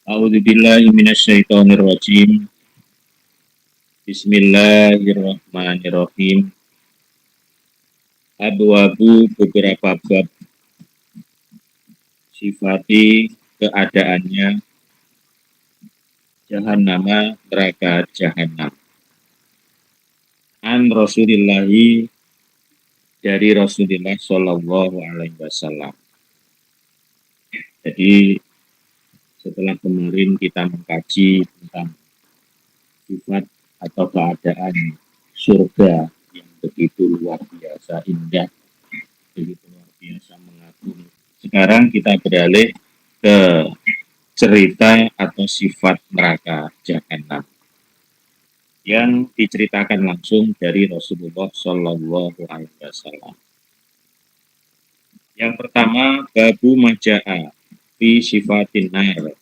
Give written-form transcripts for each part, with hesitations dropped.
A'udzubillahi minasyaitonirrajim. Bismillahirrahmanirrahim. Abwabu beberapa bab sifati keadaannya jahannama neraka jahannam. An Rasulillahi dari Rasulullah Shallallahu Alaihi Wasallam. Jadi setelah kemarin kita mengkaji tentang sifat atau keadaan surga yang begitu luar biasa indah, begitu luar biasa mengagum. Sekarang kita beralih ke cerita atau sifat neraka jahanam yang diceritakan langsung dari Rasulullah Shallallahu Alaihi Wasallam. Yang pertama, babu majaa fi sifatin nar.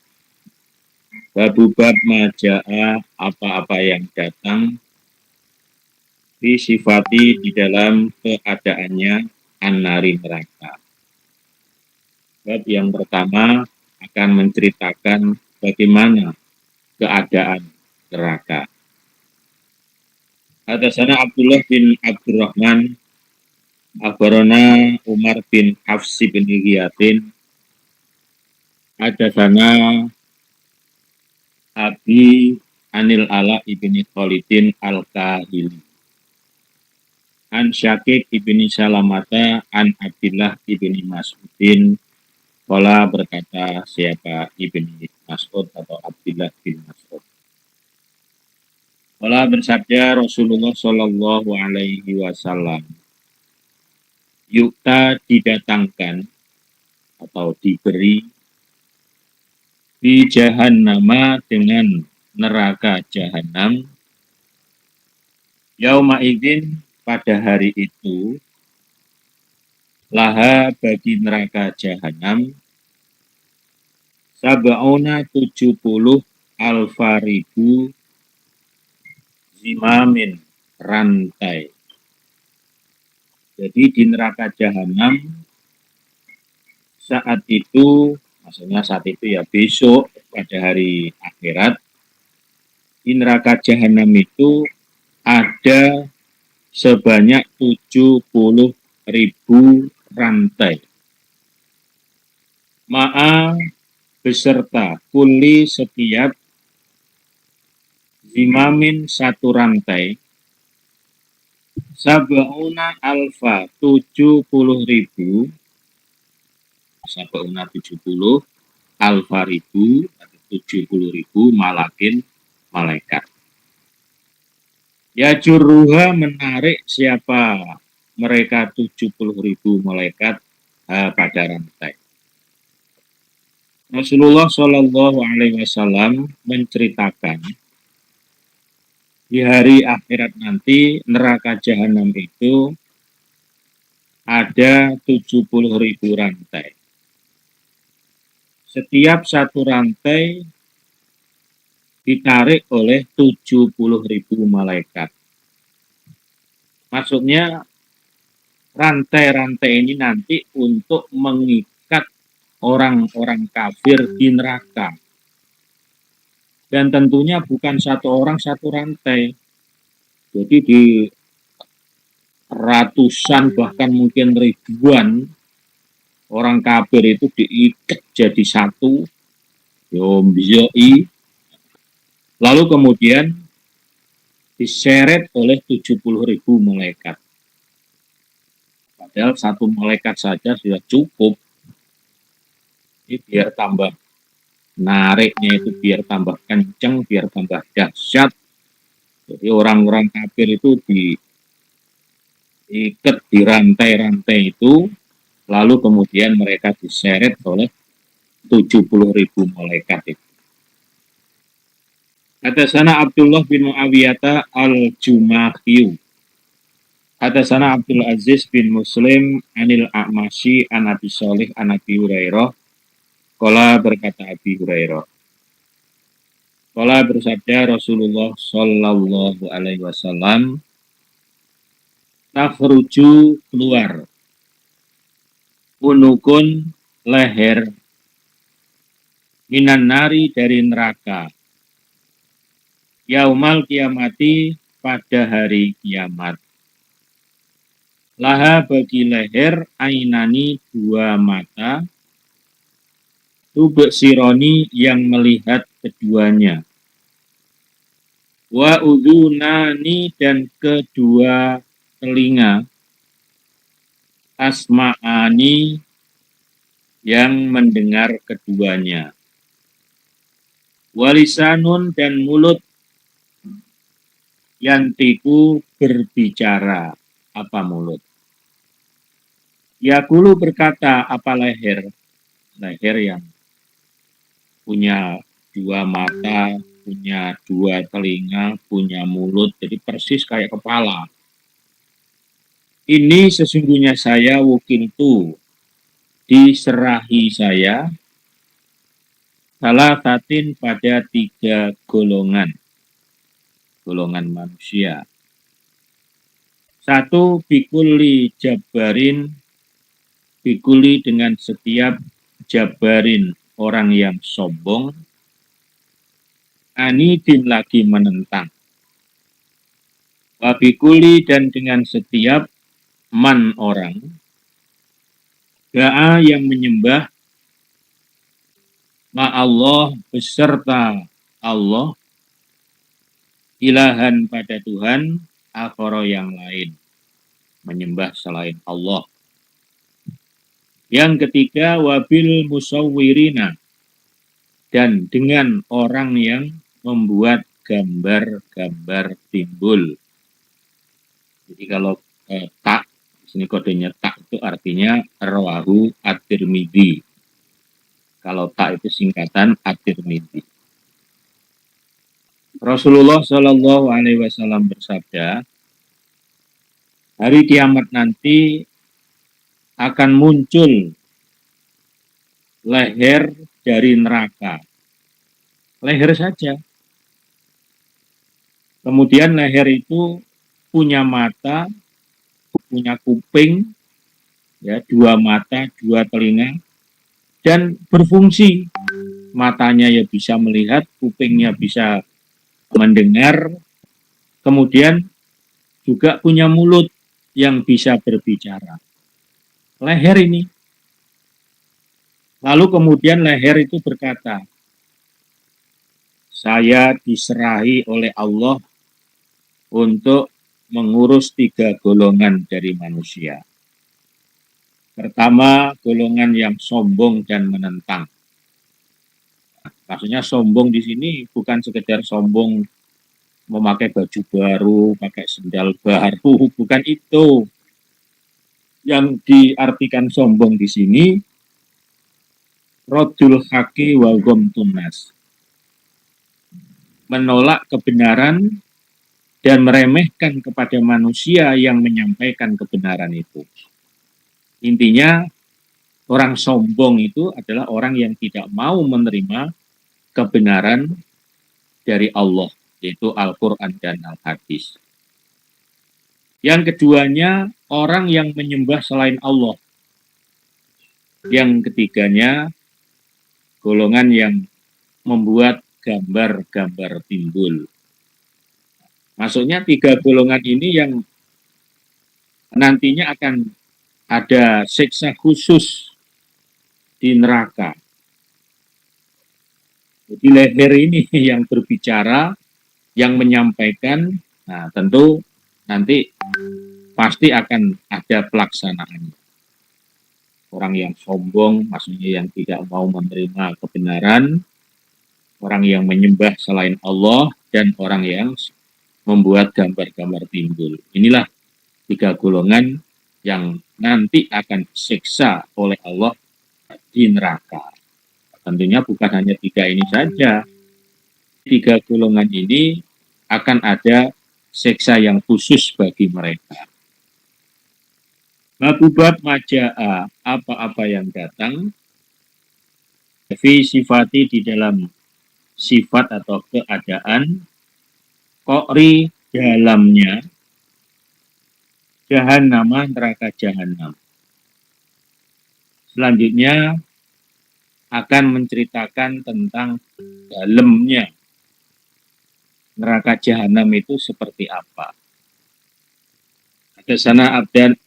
Babu bab majaa, apa-apa yang datang fi sifati di dalam keadaannya an-nari neraka. Bab yang pertama akan menceritakan bagaimana keadaan neraka. Hadasana Abdullah bin Abdurrahman, akhbarana Umar bin Hafs bin Ghiyatin, hadasana Abi Anil Ala ibni Khalidin Al-Kahili, an Syakik ibni Salamata, an Abdillah ibni Mas'udin. Qala berkata siapa ibni Mas'ud atau Abdillah bin Mas'ud. Qala bersabda Rasulullah Shallallahu Alaihi Wasallam, yukta didatangkan atau diberi di jahannama dengan neraka jahanam, yauma idzin pada hari itu, laha bagi neraka jahanam, sab'una 70 alfa ribu zimamin rantai. Jadi di neraka jahanam saat itu, maksudnya saat itu ya besok pada hari akhirat, di neraka jahanam itu ada sebanyak 70 ribu rantai. Ma'a beserta kuli setiap zimamin satu rantai, sab'una alfa 70 ribu, sab'una 70 alfa ribu atau 70 ribu malakin malaikat. Ya juruha menarik siapa mereka 70 ribu malaikat pada rantai. Rasulullah Shallallahu Alaihi Wasallam menceritakan di hari akhirat nanti neraka jahanam itu ada 70 ribu rantai. Setiap satu rantai ditarik oleh 70 ribu malaikat. Maksudnya rantai-rantai ini nanti untuk mengikat orang-orang kafir di neraka. Dan tentunya bukan satu orang satu rantai. Jadi di ratusan bahkan mungkin ribuan orang kafir itu diikat jadi satu, lalu kemudian diseret oleh 70 ribu malaikat. Padahal satu malaikat saja sudah cukup. Ini biar tambah nariknya itu biar tambah kenceng, biar tambah dahsyat. Jadi orang-orang kafir itu diikat di rantai-rantai itu, lalu kemudian mereka diseret oleh 70 ribu malaikat itu. Hadasana Abdullah bin Muawiyah al-Jumahiyu, hadasana Abdul Aziz bin Muslim anil A'masyi an Abi Shalih an Abi Hurairah. Qala berkata Abi Hurairah, qala bersabda Rasulullah Shallallahu Alaihi Wasallam, takhruju keluar, unukun leher, minan nari dari neraka, yaumal kiamati pada hari kiamat. Laha bagi leher ainani dua mata, tubek sironi yang melihat keduanya, wa udhunani dan kedua telinga, asma'ani yang mendengar keduanya, walisanun dan mulut yantiku berbicara. Apa mulut? Yakulu berkata apa leher? Leher yang punya dua mata, punya dua telinga, punya mulut, jadi persis kayak kepala. Ini sesungguhnya saya wukiltu, diserahi saya, salah tatin pada tiga golongan manusia. Satu, bikuli jabarin, bikuli dengan setiap jabarin orang yang sombong, anidin lagi menentang. Wabikuli dan dengan setiap man orang, da'a yang menyembah ma'allah beserta Allah, ilahan pada Tuhan, akhara yang lain, menyembah selain Allah. Yang ketiga, wabil musawwirina, dan dengan orang yang membuat gambar-gambar timbul. Jadi kalau tak, sini kodenya tak itu artinya rawahu at-Tirmidzi. Kalau tak itu singkatan at-Tirmidzi. Rasulullah Shallallahu Alaihi Wasallam bersabda, hari kiamat nanti akan muncul leher dari neraka. Leher saja. Kemudian leher itu punya mata, punya kuping, ya, dua mata, dua telinga, dan berfungsi. Matanya ya bisa melihat, kupingnya bisa mendengar, kemudian juga punya mulut yang bisa berbicara. Leher ini. Lalu kemudian leher itu berkata, saya diserahi oleh Allah untuk mengurus tiga golongan dari manusia. Pertama, golongan yang sombong dan menentang. Maksudnya sombong di sini bukan sekedar sombong memakai baju baru, pakai sendal baru, bukan itu. Yang diartikan sombong di sini, rodul haqi wa ghamtunas, menolak kebenaran dan meremehkan kepada manusia yang menyampaikan kebenaran itu. Intinya, orang sombong itu adalah orang yang tidak mau menerima kebenaran dari Allah, yaitu Al-Quran dan Al-Hadis. Yang keduanya, orang yang menyembah selain Allah. Yang ketiganya, golongan yang membuat gambar-gambar timbul. Maksudnya tiga golongan ini yang nantinya akan ada siksa khusus di neraka. Jadi leher ini yang berbicara, yang menyampaikan, nah tentu nanti pasti akan ada pelaksanaannya. Orang yang sombong, maksudnya yang tidak mau menerima kebenaran, orang yang menyembah selain Allah, dan orang yang membuat gambar-gambar timbul. Inilah tiga golongan yang nanti akan disiksa oleh Allah di neraka. Tentunya bukan hanya tiga ini saja. Tiga golongan ini akan ada siksa yang khusus bagi mereka. Bab maja'a, apa-apa yang datang, fi sifati di dalam sifat atau keadaan, qori dalamnya, jahannama neraka jahannam. Selanjutnya, akan menceritakan tentang dalamnya neraka jahanam itu seperti apa. Ada sana Abdan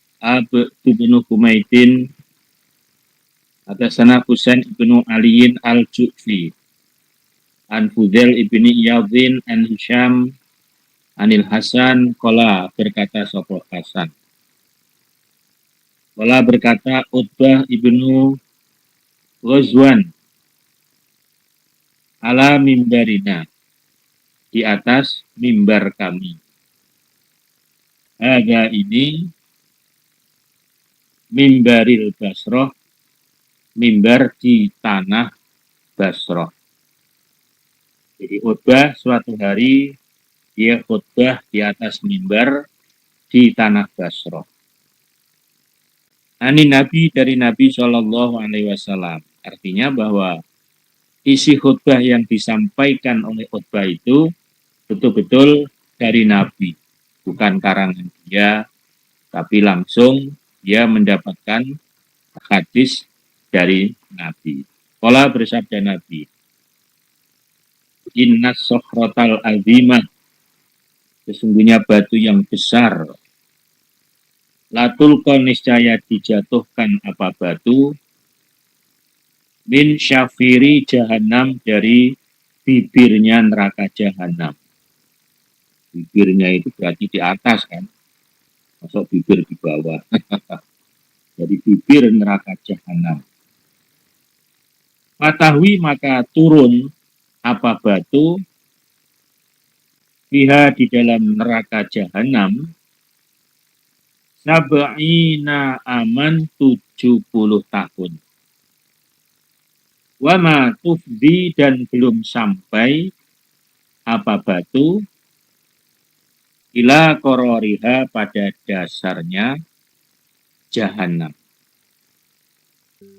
ibnu Humaidin, ada sana Husain ibnu Aliin al-Ju'fi, an Fudail ibni Iyadhin, an Hisham, anil Hasan, kola berkata sopo Hasan. Kola berkata Utbah ibnu Ghazwan, ala mimbarina, di atas mimbar kami. Ada ini mimbaril Basroh, mimbar di tanah Basroh. Jadi khutbah suatu hari dia khutbah di atas mimbar di tanah Basroh. Ani Nabi dari Nabi Shallallahu Alaihi Wasallam. Artinya bahwa isi khutbah yang disampaikan oleh khutbah itu betul-betul dari Nabi, bukan karangan dia, tapi langsung dia mendapatkan hadis dari Nabi. Qala bersabda Nabi, Innas sokhrotal azimah, sesungguhnya batu yang besar, latul niscaya dijatuhkan apa batu, min syafiri jahanam, dari bibirnya neraka jahanam. Bibirnya itu berarti di atas kan, masuk bibir di bawah. Dari bibir neraka jahanam. Fatahwi maka turun apa batu fiha di dalam neraka jahanam sab'ina aman 70 tahun. Wama tufdi dan belum sampai apa batu ila kororiha pada dasarnya jahanam.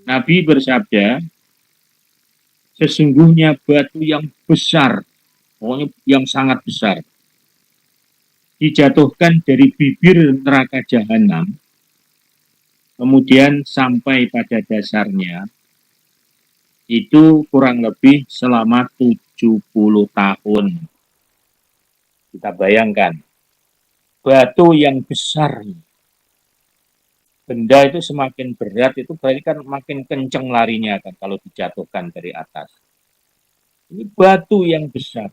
Nabi bersabda, sesungguhnya batu yang besar, pokoknya yang sangat besar, dijatuhkan dari bibir neraka jahanam, kemudian sampai pada dasarnya, itu kurang lebih selama 70 tahun. Kita bayangkan, batu yang besar, benda itu semakin berat, itu berarti kan makin kenceng larinya kan kalau dijatuhkan dari atas. Ini batu yang besar,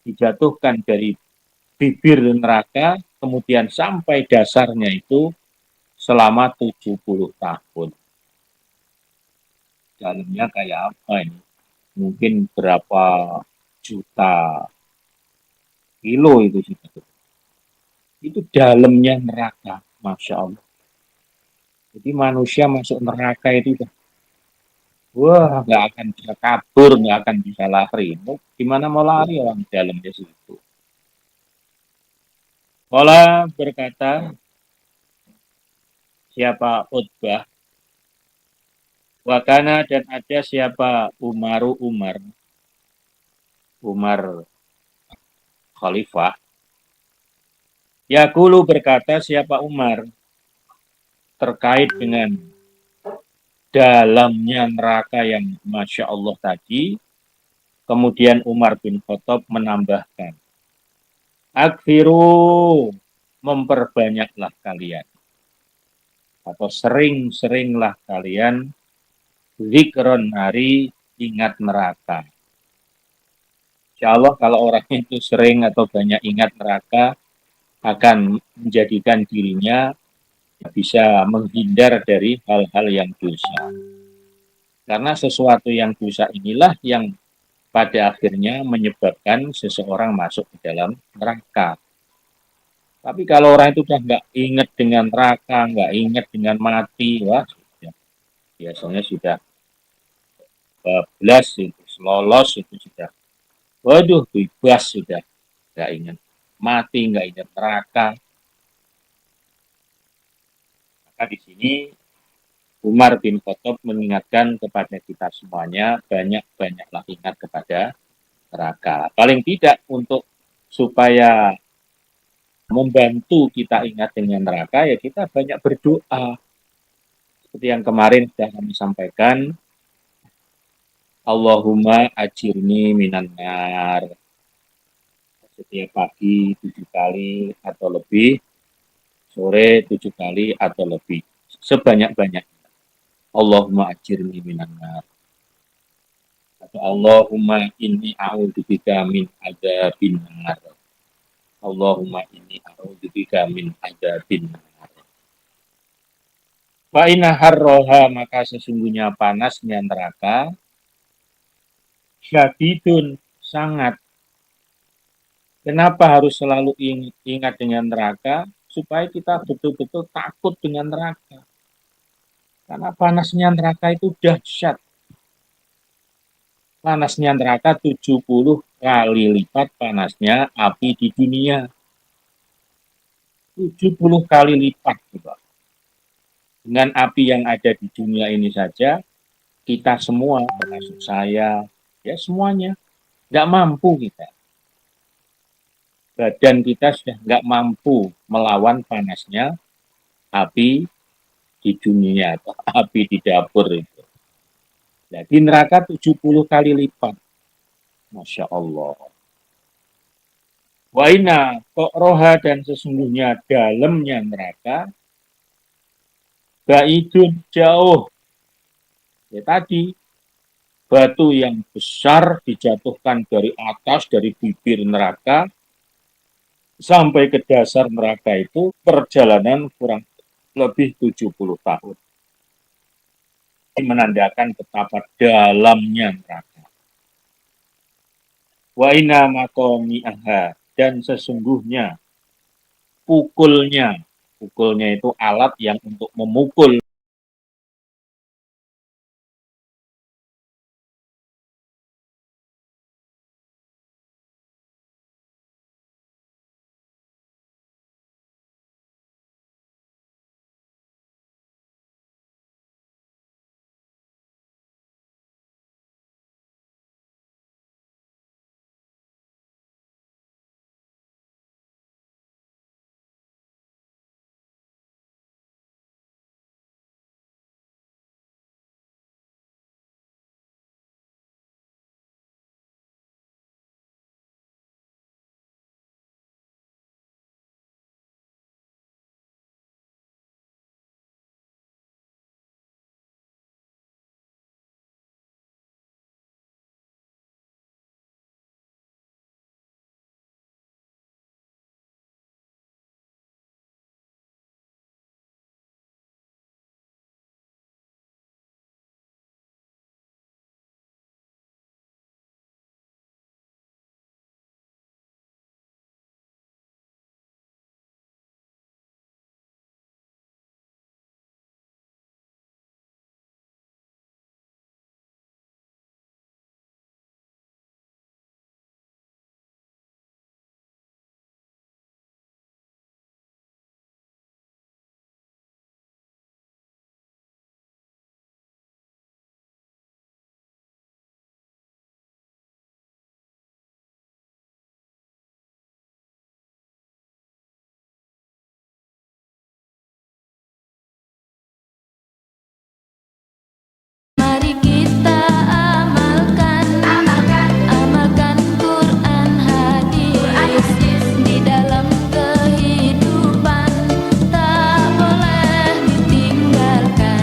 dijatuhkan dari bibir neraka, kemudian sampai dasarnya itu selama 70 tahun. Dalamnya kayak apa ini? Mungkin berapa juta kilo itu sih. Itu dalamnya neraka, Masya Allah. Jadi manusia masuk neraka itu wah, nggak akan bisa kabur, nggak akan bisa lari. Gimana mau lari orang dalamnya situ? Kala berkata, siapa Utbah, wakana dan ada siapa Umar Khalifah. Yaqulu berkata siapa Umar terkait dengan dalamnya neraka yang Masya Allah tadi. Kemudian Umar bin Khattab menambahkan, Akfiru, memperbanyaklah kalian, atau sering-seringlah kalian zikron, hari ingat neraka. Insya Allah kalau orang itu sering atau banyak ingat neraka, akan menjadikan dirinya bisa menghindar dari hal-hal yang dosa. Karena sesuatu yang dosa inilah yang pada akhirnya menyebabkan seseorang masuk ke dalam neraka. Tapi kalau orang itu sudah nggak ingat dengan neraka, nggak ingat dengan mati, wah sudah, biasanya sudah bablas itu, lolos itu sudah, waduh bebas sudah, nggak ingat mati, nggak ingat neraka. Maka di sini Umar bin Khattab mengingatkan kepada kita semuanya, banyak-banyaklah ingat kepada neraka. Paling tidak untuk supaya membantu kita ingat dengan neraka, ya kita banyak berdoa. Seperti yang kemarin sudah kami sampaikan, Allahumma ajirni minan nar. Setiap pagi 7 kali atau lebih, sore 7 kali atau lebih. Sebanyak-banyaknya. Allahumma ajirni minan nar. Atau Allahumma inni a'udzubika min adzabin nar. Allahumma inni a'udzubika min adzabin nar. Wa inna harroha, maka sesungguhnya panasnya neraka syadidun, sangat. Kenapa harus selalu ingat dengan neraka? Supaya kita betul-betul takut dengan neraka. Karena panasnya neraka itu dahsyat. Panasnya neraka 70 kali lipat panasnya api di dunia. 70 kali lipat. Coba. Dengan api yang ada di dunia ini saja, kita semua, termasuk saya, ya semuanya, nggak mampu kita. Badan kita sudah nggak mampu melawan panasnya api di dunia atau api di dapur itu. Jadi neraka 70 kali lipat. Masya Allah. Waina kok roha, dan sesungguhnya dalamnya neraka baidun, jauh. Ya tadi, batu yang besar dijatuhkan dari atas, dari bibir neraka, sampai ke dasar neraka itu perjalanan kurang lebih 70 tahun. Ini menandakan betapa dalamnya neraka. Wa inna maqami'aha, dan sesungguhnya pukulnya itu alat yang untuk memukul